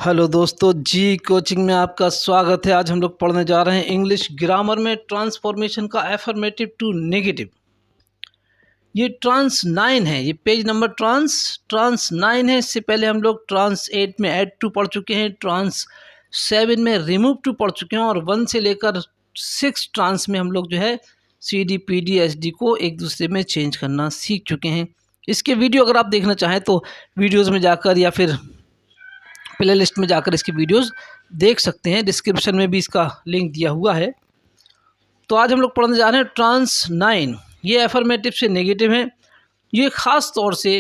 Hello दोस्तों, जी coaching में आपका स्वागत है। आज हम लोग पढ़ने जा रहे हैं इंग्लिश ग्रामर में ट्रांसफॉर्मेशन का एफर्मेटिव टू नेगेटिव। ये ट्रांस 9 है, ये पेज नंबर ट्रांस 9 है। इससे पहले हम लोग ट्रांस 8 में ऐड टू पढ़ चुके हैं, ट्रांस 7 में रिमूव टू पढ़ चुके हैं और 1 से लेकर 6 ट्रांस में हम लोग जो है C D P D S D को एक दूसरे में चेंज करना सीख चुके हैं। इसके वीडियो अगर आप देखना चाहें तो वीडियोज़ में जाकर या फिर प्ले लिस्ट में जाकर इसकी वीडियोस देख सकते हैं। डिस्क्रिप्शन में भी इसका लिंक दिया हुआ है। तो आज हम लोग पढ़ने जा रहे हैं ट्रांस 9। ये एफर्मेटिव से नेगेटिव है। ये ख़ास तौर से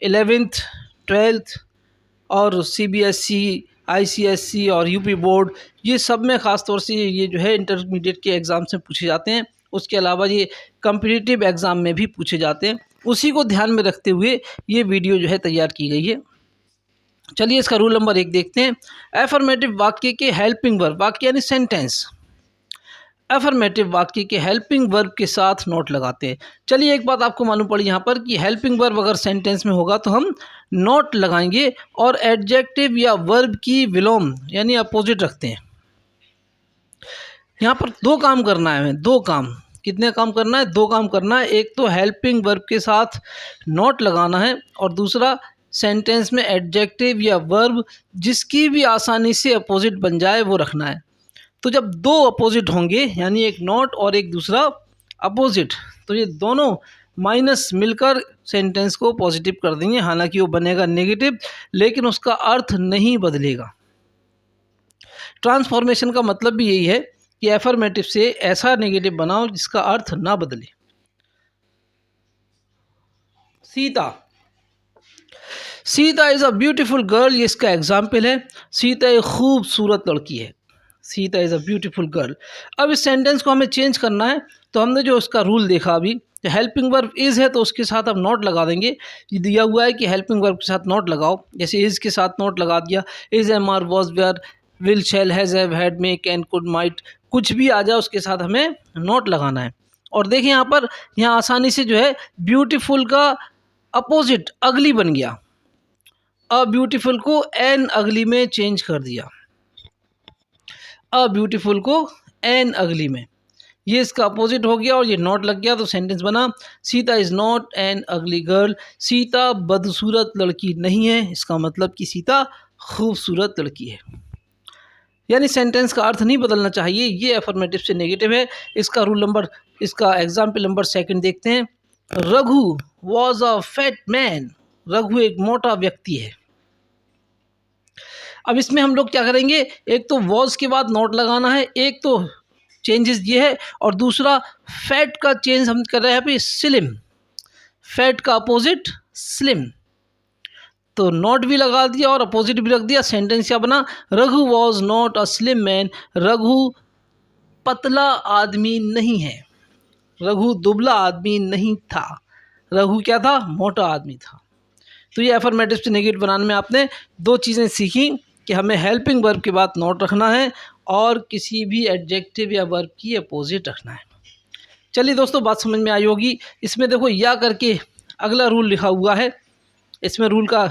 11th 12th और CBSE ICSE और यूपी बोर्ड, ये सब में ख़ास तौर से ये जो है इंटरमीडिएट के एग्ज़ाम से पूछे जाते हैं। उसके अलावा ये कम्पिटिटिव एग्ज़ाम में भी पूछे जाते हैं। उसी को ध्यान में रखते हुए ये वीडियो जो है तैयार की गई है। चलिए इसका रूल नंबर 1 देखते हैं। एफर्मेटिव वाक्य के हेल्पिंग वर्ब, वाक्य यानी सेंटेंस, एफर्मेटिव वाक्य के हेल्पिंग वर्ब के साथ नोट लगाते हैं। चलिए एक बात आपको मालूम पड़ी यहाँ पर कि हेल्पिंग वर्ब अगर सेंटेंस में होगा तो हम नोट लगाएंगे और एडजेक्टिव या वर्ब की विलोम यानी अपोजिट रखते हैं। यहाँ पर 2 काम करना है हमें, 2 काम। कितने काम करना है? 2 काम करना है। एक तो हेल्पिंग वर्ब के साथ नोट लगाना है और दूसरा सेंटेंस में एडजेक्टिव या वर्ब जिसकी भी आसानी से अपोजिट बन जाए वो रखना है। तो जब 2 अपोजिट होंगे यानी एक नॉट और एक दूसरा अपोजिट, तो ये दोनों माइनस मिलकर सेंटेंस को पॉजिटिव कर देंगे। हालांकि वो बनेगा नेगेटिव लेकिन उसका अर्थ नहीं बदलेगा। ट्रांसफॉर्मेशन का मतलब भी यही है कि एफर्मेटिव से ऐसा नेगेटिव बनाओ जिसका अर्थ ना बदले। Sita is a beautiful girl, ये इसका एग्जाम्पल है। सीता एक खूबसूरत लड़की है। Sita is a beautiful girl. अब इस सेंटेंस को हमें चेंज करना है तो हमने जो उसका रूल देखा अभी, हेल्पिंग वर्ब इज़ है तो उसके साथ हम नॉट लगा देंगे। ये दिया हुआ है कि हेल्पिंग वर्ब के साथ नॉट लगाओ, जैसे इज़ के साथ नॉट लगा दिया। Is, am, are, was, were, will, shall, has, have, had, may, can, could, might, कुछ भी आ जाए उसके साथ हमें नॉट लगाना है। और देखिए यहाँ आसानी से जो है ब्यूटीफुल का अपोजिट अगली बन गया। अ ब्यूटीफुल को एन अगली में चेंज कर दिया। अ ब्यूटीफुल को एन अगली में, ये इसका अपोजिट हो गया और ये नॉट लग गया तो सेंटेंस बना सीता इज़ नॉट एन अगली गर्ल। सीता बदसूरत लड़की नहीं है, इसका मतलब कि सीता खूबसूरत लड़की है। यानी सेंटेंस का अर्थ नहीं बदलना चाहिए। ये एफर्मेटिव से नेगेटिव है। इसका रूल नंबर, इसका एग्जाम्पल नंबर 2 देखते हैं। Raghu was a fat man, Raghu एक मोटा व्यक्ति है। अब इसमें हम लोग क्या करेंगे, एक तो वॉज के बाद नॉट लगाना है, एक तो चेंजेस ये है और दूसरा फैट का चेंज हम कर रहे हैं अभी स्लिम। फैट का अपोजिट स्लिम, तो नॉट भी लगा दिया और अपोजिट भी रख दिया। सेंटेंस क्या बना? Raghu was not a slim man, Raghu पतला आदमी नहीं है, रघु दुबला आदमी नहीं था, रघु क्या था? मोटा आदमी था। तो ये एफर्मेटिव से नेगेटिव बनाने में आपने 2 चीज़ें सीखी कि हमें हेल्पिंग वर्ब के बाद नॉट रखना है और किसी भी एडजेक्टिव या वर्ब की अपोजिट रखना है। चलिए दोस्तों, बात समझ में आई होगी। इसमें देखो या करके अगला रूल लिखा हुआ है। इसमें रूल का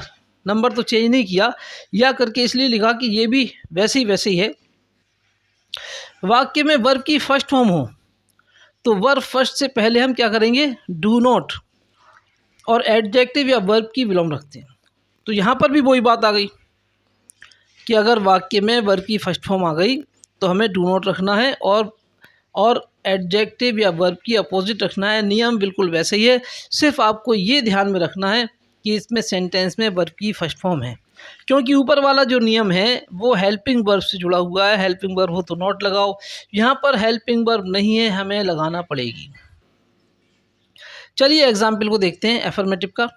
नंबर तो चेंज नहीं किया, या करके इसलिए लिखा कि ये भी वैसे ही है। वाक्य में वर्ब की फर्स्ट फॉर्म हो तो वर्ब फर्स्ट से पहले हम क्या करेंगे? डू नॉट और एडजेक्टिव या वर्ब की विलोम रखते हैं। तो यहाँ पर भी वही बात आ गई कि अगर वाक्य में वर्ब की फर्स्ट फॉर्म आ गई तो हमें डू नॉट रखना है और एडजेक्टिव या वर्ब की अपोजिट रखना है। नियम बिल्कुल वैसे ही है, सिर्फ आपको ये ध्यान में रखना है कि इसमें सेंटेंस में वर्ब की फर्स्ट फॉर्म है, क्योंकि ऊपर वाला जो नियम है वो हेल्पिंग वर्ब से जुड़ा हुआ है। हेल्पिंग वर्ब हो तो नॉट लगाओ, यहाँ पर हेल्पिंग वर्ब नहीं है, हमें लगाना पड़ेगी। चलिए एग्जाम्पल को देखते हैं एफर्मेटिव का।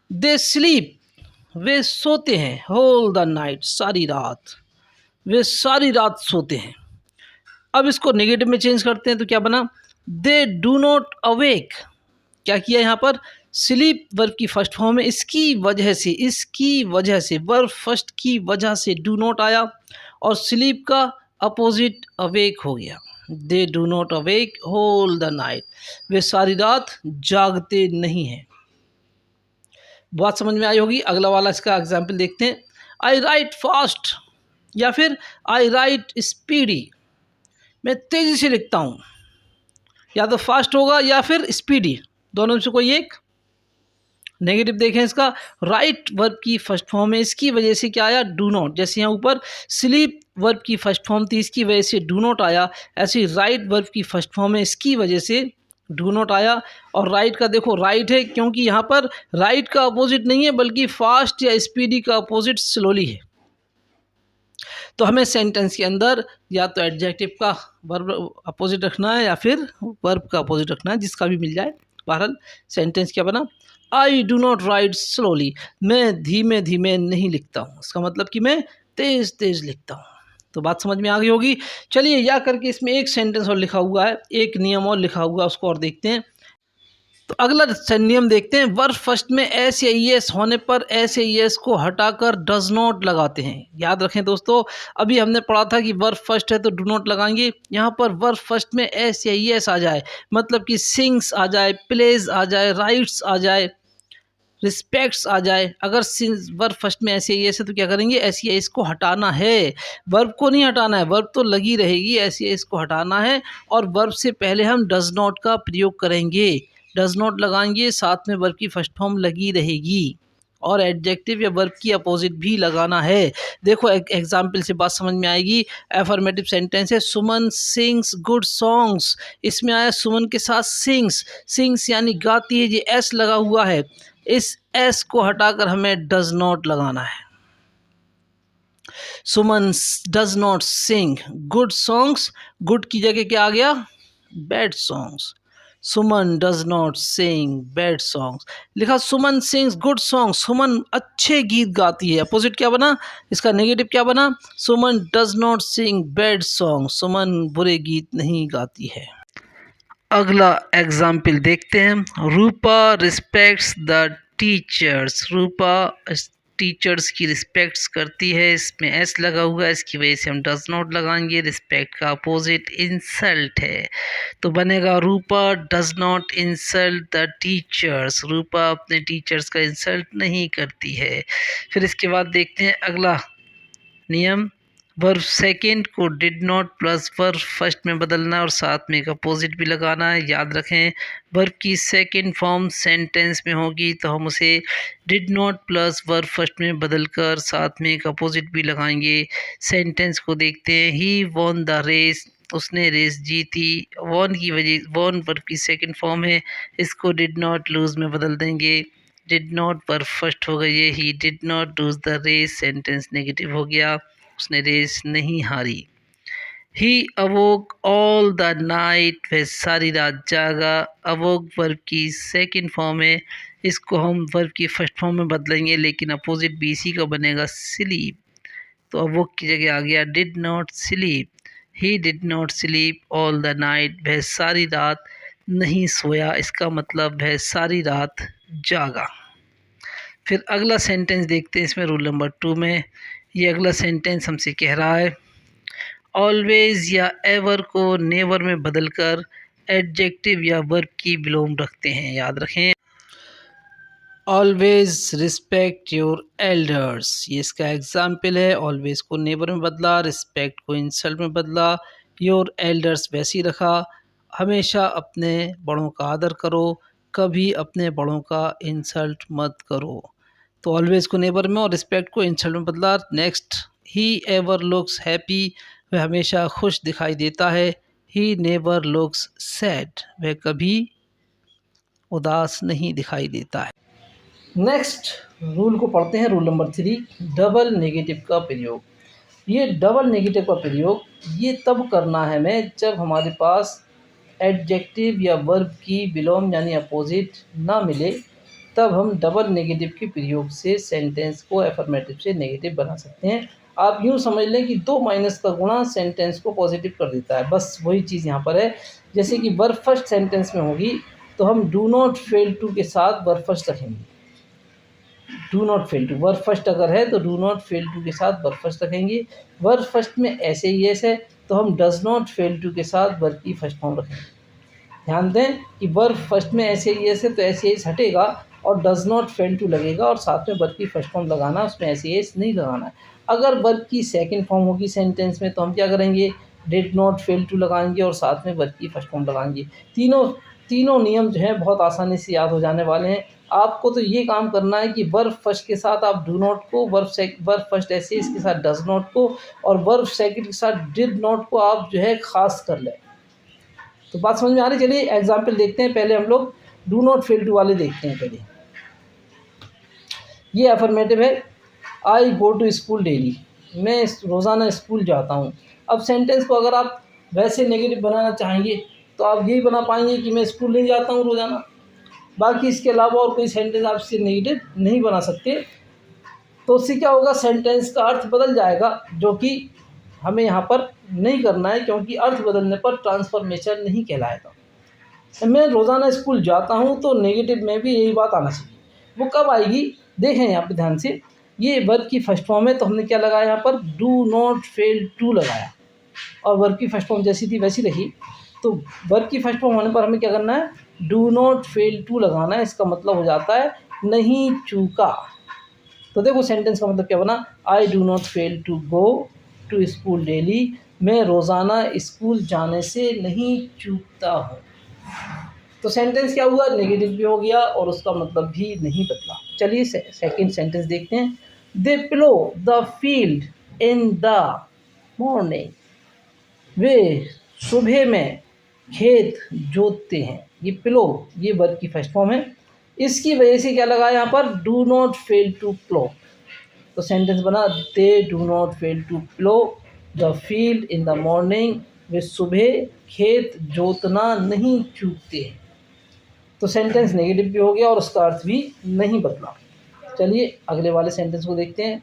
दे स्लीप, वे सोते हैं। होल द नाइट, सारी रात, वे सारी रात सोते हैं। अब इसको नेगेटिव में चेंज करते हैं तो क्या बना? They do not awake. क्या किया यहाँ पर? स्लीप वर्ब की फर्स्ट फॉर्म है, इसकी वजह से वर्ब फर्स्ट की वजह से डू नॉट आया और स्लीप का अपोजिट अवेक हो गया। They do not awake whole the night, वे सारी रात जागते नहीं हैं। बात समझ में आई होगी। अगला वाला इसका एग्जाम्पल देखते हैं। आई राइट फास्ट या फिर आई राइट स्पीडी, मैं तेज़ी से लिखता हूँ। या तो फास्ट होगा या फिर स्पीडी, दोनों में से कोई एक। नेगेटिव देखें इसका, राइट वर्ब की फर्स्ट फॉर्म है, इसकी वजह से क्या आया, डू नॉट। जैसे यहाँ ऊपर स्लीप वर्ब की फर्स्ट फॉर्म थी, इसकी वजह से डू नॉट आया, ऐसे राइट वर्ब की फर्स्ट फॉर्म है, इसकी वजह से डू नॉट आया। और राइट का देखो राइट है, क्योंकि यहाँ पर राइट का अपोजिट नहीं है बल्कि फास्ट या स्पीडी का अपोजिट स्लोली है। तो हमें सेंटेंस के अंदर या तो एडजेक्टिव का वर्ब अपोजिट रखना है या फिर वर्ब का अपोजिट रखना है, जिसका भी मिल जाए। बहरहाल सेंटेंस क्या बना, I do not right slowly, मैं धीमे धीमे नहीं लिखता हूँ, इसका मतलब कि मैं तेज़ तेज़ लिखता हूँ। तो बात समझ में आ गई होगी। चलिए या करके इसमें एक सेंटेंस और लिखा हुआ है, एक नियम और लिखा हुआ है, उसको और देखते हैं। तो अगला नियम देखते हैं, वर्ब फर्स्ट में एस या ईएस होने पर एस या ईएस को हटाकर डज नॉट लगाते हैं। याद रखें दोस्तों, अभी हमने पढ़ा था कि वर्ब फर्स्ट है तो डू नॉट लगाएंगे। यहाँ पर वर्ब फर्स्ट में एस या ईएस आ जाए, मतलब कि सिंग्स आ जाए, प्लेज आ जाए, राइट्स आ जाए, रिस्पेक्ट्स आ जाए। अगर वर्ब फर्स्ट में ऐसे है तो क्या करेंगे, ऐसी इसको हटाना है, वर्ब को नहीं हटाना है, वर्ब तो लगी रहेगी, ऐसे इसको हटाना है। और वर्ब से पहले हम डज नॉट का प्रयोग करेंगे, डज नॉट लगाएंगे, साथ में वर्ब की फर्स्ट फॉर्म लगी रहेगी, और एडजेक्टिव या वर्ब की अपोजिट भी लगाना है। देखो एग्जाम्पल से बात समझ में आएगी। एफर्मेटिव सेंटेंस है, सुमन सिंग्स गुड सॉन्ग्स, इसमें आया सुमन के साथ सिंग्स, सिंग्स यानी गाती है, ये एस लगा हुआ है, इस एस को हटाकर हमें डज नॉट लगाना है। Suman does not sing good songs, good की जगह क्या आ गया, bad songs. Suman does not sing bad songs, लिखा Suman sings good songs, Suman अच्छे गीत गाती है। अपोजिट क्या बना, इसका नेगेटिव क्या बना, Suman does not sing bad song, Suman बुरे गीत नहीं गाती है। अगला एग्जाम्पल देखते हैं, Rupa respects the teachers, Rupa teachers की रिस्पेक्ट्स करती है, इसमें एस लगा हुआ है, इसकी वजह से हम डज नॉट लगाएंगे। रिस्पेक्ट का अपोजिट इंसल्ट है, तो बनेगा Rupa does not insult the teachers, Rupa अपने टीचर्स का इंसल्ट नहीं करती है। फिर इसके बाद देखते हैं अगला नियम, वर्ब सेकंड को did not plus verb first में बदलना और साथ में एक अपोजिट भी लगाना है। याद रखें, वर्ब की सेकंड फॉर्म सेंटेंस में होगी तो हम उसे did not plus verb first में बदलकर साथ में एक अपोजिट भी लगाएंगे। सेंटेंस को देखते हैं, ही वॉन द रेस, उसने रेस जीती, वॉन की वजह, वॉन वर्ब की सेकंड फॉर्म है, इसको डिड नॉट लूज में बदल देंगे। डिड नॉट वर्ब फर्स्ट हो गई है, he did not lose the race, sentence negative हो गया, उसने रेस नहीं हारी। He awoke all the night, वह सारी रात जागा, अवोक वर्ब की सेकंड फॉर्म है, इसको हम वर्ब की फर्स्ट फॉर्म में बदलेंगे, लेकिन अपोजिट बी सी का बनेगा स्लीप, तो अवोक की जगह आ गया did not sleep. He did not sleep all the night, वह सारी रात नहीं सोया, इसका मतलब वह सारी रात जागा। फिर अगला सेंटेंस देखते हैं, इसमें रूल नंबर 2 में ये अगला सेंटेंस हमसे कह रहा है, ऑलवेज या एवर को नेवर में बदलकर एडजेक्टिव या वर्ब की विलोम रखते हैं। याद रखें, ऑलवेज रिस्पेक्ट योर एल्डर्स, ये इसका एग्जाम्पल है। ऑलवेज को नेवर में बदला, रिस्पेक्ट को इंसल्ट में बदला, योर एल्डर्स वैसी रखा। हमेशा अपने बड़ों का आदर करो, कभी अपने बड़ों का इंसल्ट मत करो। तो ऑलवेज को नेवर में और रिस्पेक्ट को इंसल्ट में बदला। Next, he ever looks happy, वह हमेशा खुश दिखाई देता है। ही नेवर लुक्स सैड, वह कभी उदास नहीं दिखाई देता है। नेक्स्ट रूल को पढ़ते हैं, रूल नंबर 3, डबल नेगेटिव का प्रयोग। ये डबल नेगेटिव का प्रयोग ये तब करना है हमें जब हमारे पास एडजेक्टिव या वर्ब की विलोम यानी अपोजिट ना मिले, तब हम डबल नेगेटिव के प्रयोग से सेंटेंस को एफर्मेटिव से नेगेटिव बना सकते हैं। आप यूँ समझ लें कि 2 माइनस का गुणा सेंटेंस को पॉजिटिव कर देता है, बस वही चीज़ यहाँ पर है। जैसे कि वर्ब फर्स्ट सेंटेंस में होगी तो हम डू नॉट फेल टू के साथ वर्ब फर्स्ट रखेंगे। Do not fail to verb first अगर है तो डू नॉट फेल टू के साथ वर्ब फर्स्ट रखेंगे। वर्ब फर्स्ट में ऐसे ही ऐसे है तो हम डज नॉट फेल टू के साथ वर्ब की फर्स्ट फॉर्म रखेंगे। ध्यान दें कि वर्ब फर्स्ट में ऐसे ही ऐसे तो ऐसे ही हटेगा, और डज़ नॉट फेल टू लगेगा और साथ में वर्ब की फर्स्ट फॉर्म लगाना, उसमें एस एस नहीं लगाना है। अगर वर्ब की सेकंड फॉर्म होगी सेंटेंस में तो हम क्या करेंगे, डिड नॉट फेल टू लगाएंगे और साथ में वर्ब की फर्स्ट फॉर्म लगाएंगे। तीनों नियम जो हैं बहुत आसानी से याद हो जाने वाले हैं। आपको तो ये काम करना है कि वर्ब फर्स्ट के साथ आप डू नॉट को, वर्ब फर्स्ट ऐसे इसके साथ डज नॉट को और वर्ब सेकंड के साथ डिड नॉट को आप जो है खास कर लें। तो बात समझ में आ रही। चलिए एग्जाम्पल देखते हैं। पहले हम लोग डू नॉट फेल टू वाले देखते हैं। पहले ये अफर्मेटिव है, आई गो टू स्कूल डेली, मैं रोज़ाना स्कूल जाता हूँ। अब सेंटेंस को अगर आप वैसे नेगेटिव बनाना चाहेंगे तो आप यही बना पाएंगे कि मैं स्कूल नहीं जाता हूँ रोज़ाना। बाकी इसके अलावा और कोई सेंटेंस आप इससे नेगेटिव नहीं बना सकते। तो उससे क्या होगा, सेंटेंस का अर्थ बदल जाएगा, जो कि हमें यहाँ पर नहीं करना है, क्योंकि अर्थ बदलने पर ट्रांसफॉर्मेशन नहीं कहलाएगा। मैं रोज़ाना स्कूल जाता हूँ तो नेगेटिव में भी यही बात आना चाहिए। वो कब आएगी, देखें यहाँ पे ध्यान से। ये वर्ब की फर्स्ट फॉर्म है तो हमने क्या लगाया यहाँ पर, डू नॉट फेल टू लगाया और वर्ब की फर्स्ट फॉर्म जैसी थी वैसी रखी। तो वर्ब की फर्स्ट फॉर्म होने पर हमें क्या करना है, डू नॉट फेल टू लगाना है। इसका मतलब हो जाता है नहीं चूका। तो देखो सेंटेंस का मतलब क्या बना, I do not fail to go to school daily, मैं रोज़ाना स्कूल जाने से नहीं चूकता हूँ। तो सेंटेंस क्या हुआ, नेगेटिव भी हो गया और उसका मतलब भी नहीं बदला। चलिए सेकंड सेंटेंस देखते हैं। They plough the field in the morning, वे सुबह में खेत जोतते हैं। ये प्लो, ये वर्ब की फर्स्ट फॉर्म है, इसकी वजह से क्या लगा यहाँ पर, do not fail to plough. तो सेंटेंस बना, they do not fail to plough the field in the morning, वे सुबह खेत जोतना नहीं चूकते। तो सेंटेंस नेगेटिव भी हो गया और उसका अर्थ भी नहीं बदला। चलिए अगले वाले सेंटेंस को देखते हैं।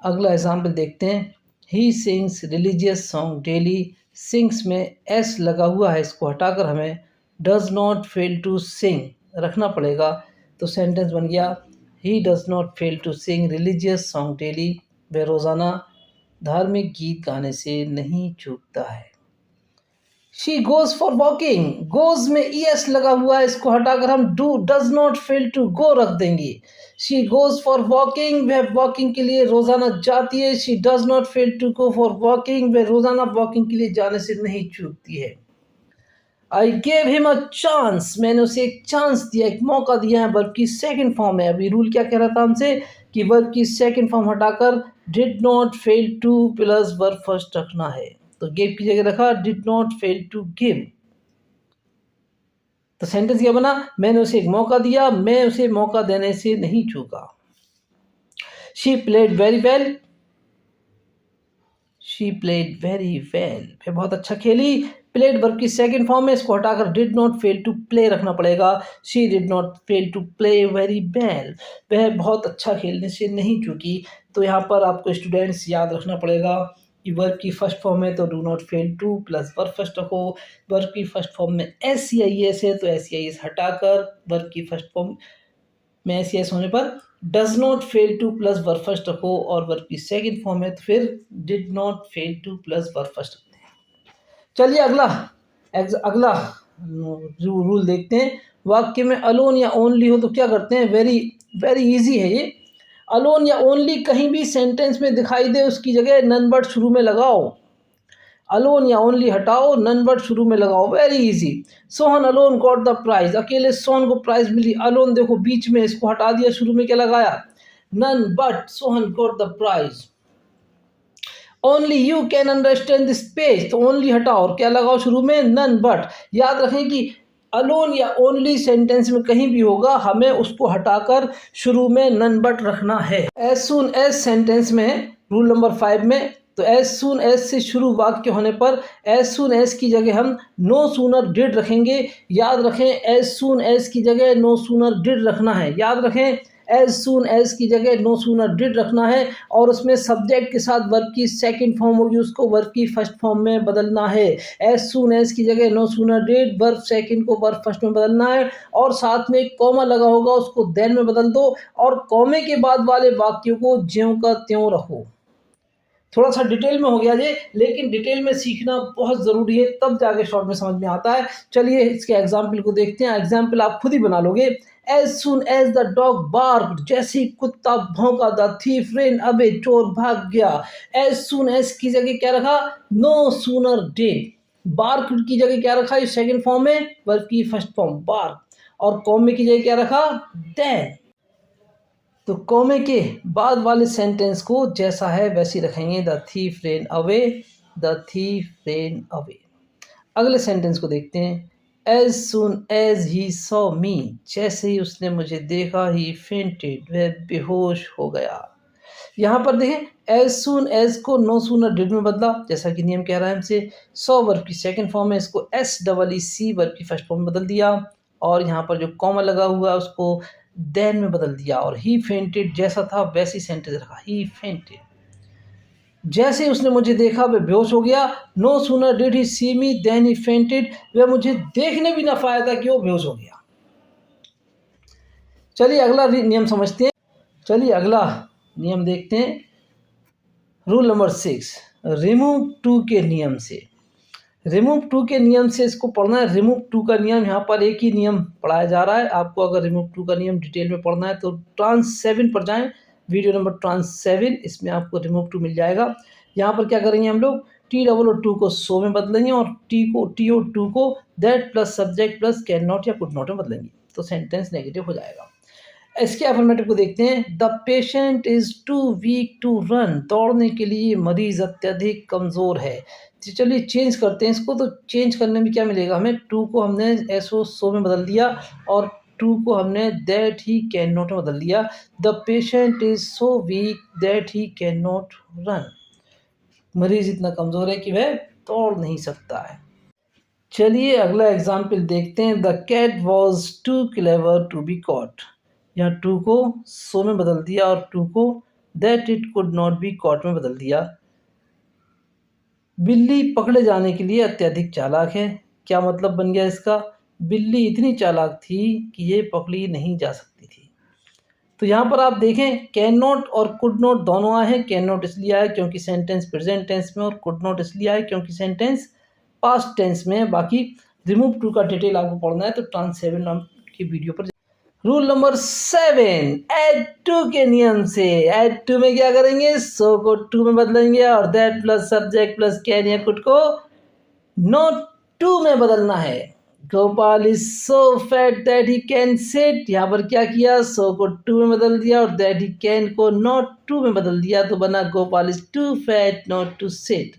अगला एग्जाम्पल देखते हैं। He sings religious song daily, sings में एस लगा हुआ है, इसको हटाकर हमें does not fail to sing रखना पड़ेगा। तो सेंटेंस बन गया, he does not fail to sing religious song daily, वह रोज़ाना धार्मिक गीत गाने से नहीं चूकता है। She goes for walking, goes में ई एस लगा हुआ है, इसको हटाकर हम do does not fail to go रख देंगे। शी गोज़ फॉर वॉकिंग, वह वॉकिंग के लिए रोज़ाना जाती है। She does not fail to go for walking, वह रोज़ाना वॉकिंग के लिए जाने से नहीं चूकती है। I gave him a chance, मैंने उसे एक चांस दिया, एक मौका दिया है, वर्ब की सेकंड फॉर्म है। अभी रूल क्या कह रहा था हमसे कि वर्ब की सेकंड फॉर्म हटाकर did not fail to plus verb first रखना है। तो गिव की जगह रखा did not fail to give. तो सेंटेंस क्या बना, मैंने उसे एक मौका दिया, मैं उसे मौका देने से नहीं चूका। She played very well, she played very well, वह बहुत अच्छा खेली। प्लेड वर्ब की सेकंड फॉर्म है, इसको हटाकर did not fail to play रखना पड़ेगा। She did not fail to play very well, वह बहुत अच्छा खेलने से नहीं चूकी। तो यहाँ पर आपको स्टूडेंट्स याद रखना पड़ेगा कि वर्ब की फर्स्ट फॉर्म है तो do not fail to plus verb first रखो। वर्ब की फर्स्ट फॉर्म में एस सी आई एस है तो एस सी आई एस हटाकर वर्ब की फर्स्ट फॉर्म में एस सी आई एस होने पर does not fail to plus verb first रखो और वर्ब की सेकंड फॉर्म है तो फिर did not fail to plus verb first रखते हैं। चलिए अगला रूल देखते हैं। वाक्य में अलोन या ओनली हो तो क्या करते हैं, वेरी वेरी इजी है ये। अलोन या ओनली कहीं भी सेंटेंस में दिखाई दे उसकी जगह नन वर्ड शुरू में लगाओ। अलोन या ओनली हटाओ, नन वर्ड शुरू में लगाओ, very easy. Sohan alone got the prize, अकेले सोहन को प्राइज मिली। अलोन देखो बीच में, इसको हटा दिया, शुरू में क्या लगाया, none but Sohan got the prize. Only you can understand this page, तो ओनली हटाओ और क्या लगाओ शुरू में, नन बट। याद रखें कि अलोन या ओनली सेंटेंस में कहीं भी होगा हमें उसको हटाकर शुरू में नन बट रखना है। एज सून एज सेंटेंस में रूल नंबर 5 में, तो एज सून एज से शुरू वाक्य होने पर एज सून एज की जगह हम नो सूनर डिड रखेंगे। याद रखें एज सून एज की जगह नो सूनर डिड रखना है। याद रखें एज सून एज की जगह नो सूनर डिड रखना है और उसमें सब्जेक्ट के साथ वर्ब की सेकंड फॉर्म होगी, उसको वर्ब की फर्स्ट फॉर्म में बदलना है। एज सून एज की जगह no sooner did, verb second को वर्ब फर्स्ट में बदलना है और साथ में एक कॉमा लगा होगा उसको देन में बदल दो और कॉमे के बाद वाले वाक्यों को ज्यों का त्यों रखो। थोड़ा सा डिटेल में हो गया ये, लेकिन डिटेल में सीखना बहुत ज़रूरी है, तब जाके शॉर्ट में समझ में आता है। चलिए इसके एग्जाम्पल को देखते हैं। एग्जाम्पल आप खुद ही बना लोगे। As soon as the dog barked, जैसे ही कुत्ता भौंका, द थीफ रेन अवे, चोर भाग गया। एज सुन एज की जगह क्या रखा, नो सूनर डिड। बार्क्ड की जगह क्या रखा, ये सेकंड फॉर्म में, वर्ब की फर्स्ट फॉर्म बार्क। और कॉमे की जगह क्या रखा, देन। तो कॉमे के बाद वाले सेंटेंस को जैसा है वैसे ही रखेंगे, the thief ran away, the thief ran away. अगले सेंटेंस को देखते हैं। As soon as he saw me, जैसे ही उसने मुझे देखा, ही फेंटेड, वह बेहोश हो गया। यहाँ पर देखें, एज सुन एज को नो सूनर डिड में बदला, जैसा कि नियम कह रहा है हमसे। सॉ वर्ब की सेकंड फॉर्म है, इसको एस डबल ई सी वर्ब की फर्स्ट फॉर्म में बदल दिया। और यहाँ पर जो कॉमा लगा हुआ है उसको देन में बदल दिया। और ही फेंटेड जैसा था वैसी सेंटेंस रखा, ही फेंटेड। जैसे ही उसने मुझे देखा वह बेहोश हो गया। No sooner did he see me then he fainted, वह मुझे देखने भी ना पाया था कि वो बेहोश हो गया। चलिए अगला नियम समझते हैं। चलिए अगला नियम देखते हैं। रूल नंबर 6, रिमूव टू के नियम से। रिमूव टू के नियम से इसको पढ़ना है। रिमूव टू का नियम, यहाँ पर एक ही नियम पढ़ाया जा रहा है। आपको अगर रिमूव टू का नियम डिटेल में पढ़ना है तो ट्रांस 7 पर जाएं, वीडियो नंबर ट्रांस 7, इसमें आपको रिमूव टू मिल जाएगा। यहाँ पर क्या करेंगे हम लोग, टी डबल और टू को सो में बदलेंगे और टी और टू को that plus subject plus can not या कुड नॉट में बदलेंगे, तो सेंटेंस नेगेटिव हो जाएगा। इसके अफर्मेटिव को देखते हैं। The patient is too weak to run, दौड़ने के लिए मरीज अत्यधिक कमज़ोर है। तो चलिए चेंज करते हैं इसको। तो चेंज करने में क्या मिलेगा हमें, टू को हमने एसओ सो में बदल दिया और टू को हमने दैट ही कैन नॉट में बदल दिया। The patient is so weak that he can not run, मरीज इतना कमज़ोर है कि वह दौड़ नहीं सकता है। चलिए अगला एग्जाम्पल देखते हैं। The cat was too clever to be caught, यहाँ टू को सो में बदल दिया और टू को that it could not be caught में बदल दिया। बिल्ली पकड़े जाने के लिए अत्यधिक चालाक है। क्या मतलब बन गया इसका, बिल्ली इतनी चालाक थी कि ये पकड़ी नहीं जा सकती थी। तो यहाँ पर आप देखें, कैन नॉट और कुड नॉट दोनों आए हैं। कैन नॉट इसलिए आए क्योंकि सेंटेंस प्रेजेंट टेंस में, और कुड नॉट इसलिए आए क्योंकि सेंटेंस पास्ट टेंस में है। बाकी रिमूव टू का डिटेल आपको पढ़ना है तो ट्रांस 7 नाम की वीडियो पर। रूल नंबर 7, ऐड टू के नियम से। ऐड टू में क्या करेंगे, सो को टू में बदलेंगे और that plus subject plus can या कुड को नॉट टू में बदलना है। Gopal is so fat that he can sit, यहाँ पर क्या किया, सो को टू में बदल दिया और दैट ही कैन को नॉट टू में बदल दिया, तो बना Gopal is too fat not to sit.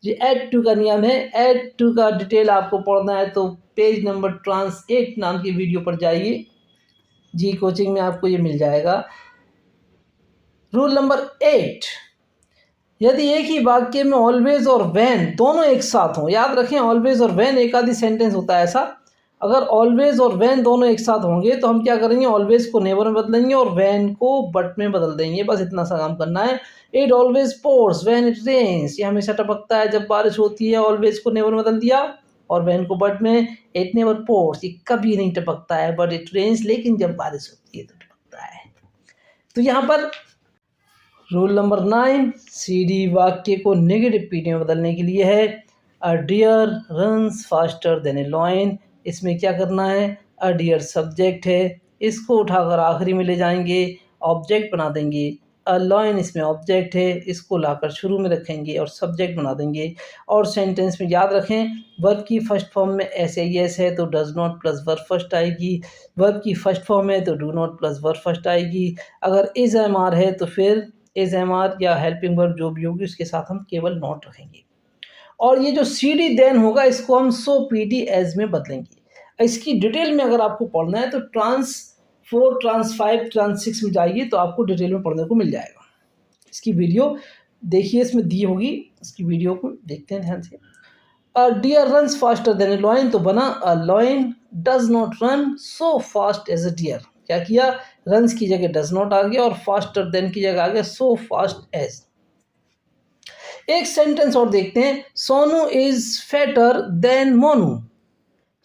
ये ऐड टू का नियम है। ऐड टू का डिटेल आपको पढ़ना है तो पेज नंबर ट्रांस 8 नाम की वीडियो पर जाइए, जी कोचिंग में आपको ये मिल जाएगा। रूल नंबर 8, यदि एक ही वाक्य में ऑलवेज और व्हेन दोनों एक साथ हों, याद रखें ऑलवेज और व्हेन एक आधी सेंटेंस होता है ऐसा। अगर ऑलवेज और व्हेन दोनों एक साथ होंगे तो हम क्या करेंगे, ऑलवेज को नेवर में बदलेंगे और व्हेन को बट में बदल देंगे, बस इतना सा काम करना है। It always pours when it rains, ये हमेशा टपकता है जब बारिश होती है। ऑलवेज को नेवर में बदल दिया और व्हेन को बट में। इट नेवर पोर्स, ये कभी नहीं टपकता है, बट इट रेन्स, लेकिन जब बारिश होती है तो टपकता है। तो यहाँ पर रूल नंबर 9, सीडी वाक्य को नेगेटिव पीडी में बदलने के लिए है। अ deer runs faster than a lion, इसमें क्या करना है, अ डियर सब्जेक्ट है, इसको उठाकर आखिरी में ले जाएंगे, ऑब्जेक्ट बना देंगे। अ लॉयन इसमें ऑब्जेक्ट है, इसको लाकर शुरू में रखेंगे और सब्जेक्ट बना देंगे। और सेंटेंस में याद रखें, वर्ब की फर्स्ट फॉर्म में एस ए एस है तो does not plus verb first आएगी। वर्ब की फर्स्ट फॉर्म है तो do not plus verb first आएगी। अगर इज एम आर है तो फिर इज एम आर या हेल्पिंग वर्ब जो भी होगी उसके साथ हम केवल नॉट रखेंगे। और ये जो सी डी देन होगा इसको हम सो पी डी एज में बदलेंगे। इसकी डिटेल में अगर आपको पढ़ना है तो ट्रांस 4, ट्रांस 5, ट्रांस 6 में जाइए तो आपको डिटेल में पढ़ने को मिल जाएगा। इसकी वीडियो देखिए, इसमें दी होगी, इसकी वीडियो को देखते हैं ध्यान से। A deer runs faster than a lion, तो बना a lion does not run so fast as a deer. क्या किया, रन्स की जगह डज नॉट आ गया और फास्टर देन की जगह आ गया सो फास्ट एज। एक सेंटेंस और देखते हैं। Sonu is fatter than Monu,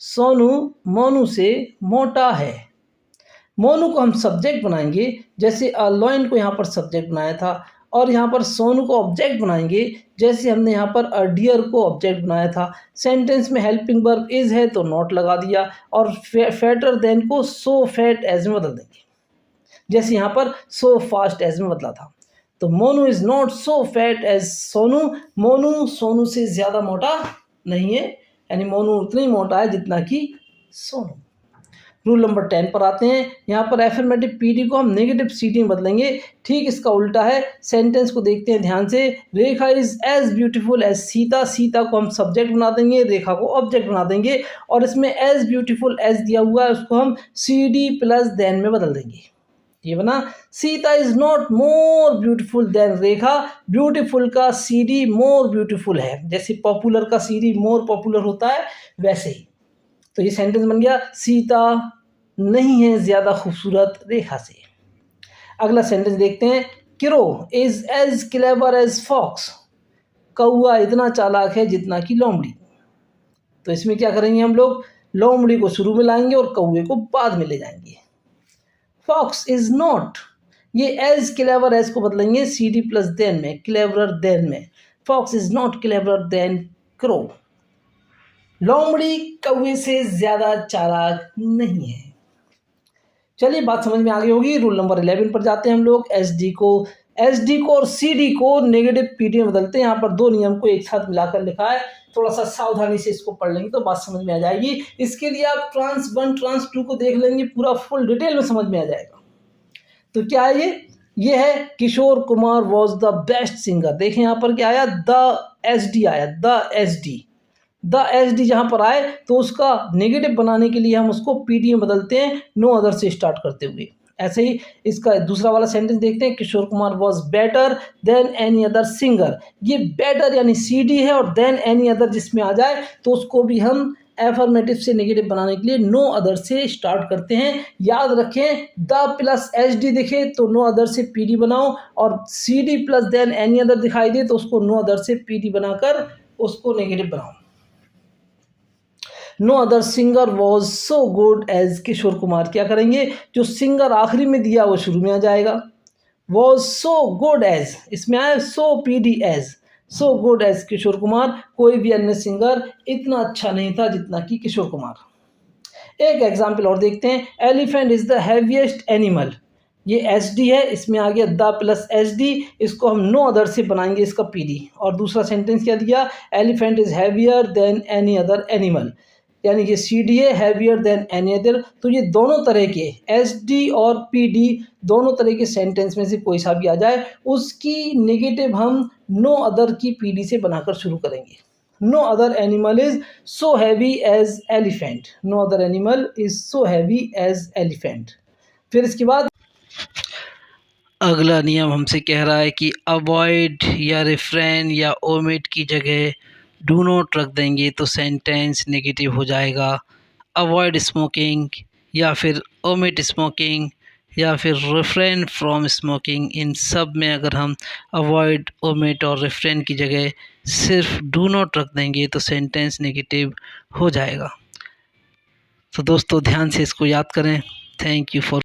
Sonu Monu से मोटा है। मोनू को हम सब्जेक्ट बनाएंगे, जैसे अ लॉयन को यहाँ पर सब्जेक्ट बनाया था और यहाँ पर सोनू को ऑब्जेक्ट बनाएंगे, जैसे हमने यहाँ पर अ डियर को ऑब्जेक्ट बनाया था। सेंटेंस में हेल्पिंग वर्ब इज़ है तो नॉट लगा दिया, और फैटर देन को सो फैट एज में बदल देंगे, जैसे यहाँ पर सो फास्ट एज में बदला था। तो Monu is not so fat as Sonu, Monu Sonu से ज़्यादा मोटा नहीं है, यानी मोनू उतना ही मोटा है जितना कि सोनू। रूल नंबर 10 पर आते हैं। यहाँ पर एफर्मेटिव पीडी को हम नेगेटिव सीडी में बदलेंगे, ठीक इसका उल्टा है। सेंटेंस को देखते हैं ध्यान से। Rekha is as beautiful as Sita, Sita को हम सब्जेक्ट बना देंगे, रेखा को ऑब्जेक्ट बना देंगे, और इसमें एज ब्यूटीफुल एज दिया हुआ है उसको हम सी डी प्लस देन में बदल देंगे। ये बना Sita is not more beautiful then Rekha, beautiful का सी डी मोर ब्यूटीफुल है, जैसे पॉपुलर का सी डी मोर पॉपुलर होता है वैसे ही। तो ये सेंटेंस बन गया सीता नहीं है ज़्यादा खूबसूरत रेखा से। अगला सेंटेंस देखते हैं। Crow is as clever as fox, कौआ इतना चालाक है जितना कि लोमड़ी। तो इसमें क्या करेंगे हम लोग, लोमड़ी को शुरू में लाएंगे और कौए को बाद में ले जाएंगे। फॉक्स इज़ नॉट, ये एज क्लेवर एज को बदलेंगे सी डी प्लस देन में, क्लेवर देन में। Fox is not clever than crow, लोमड़ी कौवे से ज़्यादा चालाक नहीं है। चलिए बात समझ में आ गई होगी। रूल नंबर 11 पर जाते हैं हम लोग। एस डी को और सी डी को नेगेटिव पी डी में बदलते हैं। यहाँ पर दो नियम को एक साथ मिलाकर लिखा है, थोड़ा सा सावधानी से इसको पढ़ लेंगे तो बात समझ में आ जाएगी। इसके लिए आप ट्रांस 1 ट्रांस 2 को देख लेंगे, पूरा फुल डिटेल में समझ में आ जाएगा। तो क्या है ये है Kishore Kumar was the best singer. देखें यहाँ पर क्या आया, द एस डी आया, the S D. The S D जहाँ पर आए तो उसका नेगेटिव बनाने के लिए हम उसको पी डी में बदलते हैं, नो अदर से स्टार्ट करते हुए। ऐसे ही इसका दूसरा वाला सेंटेंस देखते हैं। Kishore Kumar was better than any other singer, ये बेटर यानी सी डी है, और देन एनी अदर जिसमें आ जाए तो उसको भी हम एफर्मेटिव से नेगेटिव बनाने के लिए नो अदर से स्टार्ट करते हैं। याद रखें, द प्लस एच डी दिखे तो नो अदर से पी डी बनाओ, और C D plus than any other दिखाई दे तो उसको नो अदर से पी डी बनाकर उसको नेगेटिव बनाओ। No other singer was so good as Kishore Kumar, क्या करेंगे, जो सिंगर आखिरी में दिया वो शुरू में आ जाएगा। वॉज सो गुड एज, इसमें आए so P D as, so good as Kishore Kumar, कोई भी अन्य सिंगर इतना अच्छा नहीं था जितना कि किशोर कुमार। एक एग्जाम्पल और देखते हैं। Elephant is the heaviest animal, ये एस डी है, इसमें आ गया द प्लस एच डी, इसको हम नो अदर से बनाएंगे इसका पी डी। और दूसरा सेंटेंस क्या दिया, elephant is heavier than any other animal, यानी कि सी डी है हैवियर देन एनी अदर। तो ये दोनों तरह के एस डी और पी डी दोनों तरह के सेंटेंस में से कोई सा भी आ जाए उसकी नेगेटिव हम नो अदर की पी डी से बनाकर शुरू करेंगे। No other animal is so heavy as elephant, no other animal is so heavy as elephant. फिर इसके बाद अगला नियम हमसे कह रहा है कि अवॉइड या रिफ्रेन या ओमिट की जगह डू नॉट रख देंगे तो सेंटेंस नेगेटिव हो जाएगा। अवॉइड स्मोकिंग या फिर ओमिट स्मोकिंग या फिर रिफ्रेन फ्रॉम स्मोकिंग, इन सब में अगर हम अवॉइड, ओमिट और रिफ्रेन की जगह सिर्फ डू नॉट रख देंगे तो सेंटेंस नेगेटिव हो जाएगा। तो दोस्तों ध्यान से इसको याद करें। Thank you for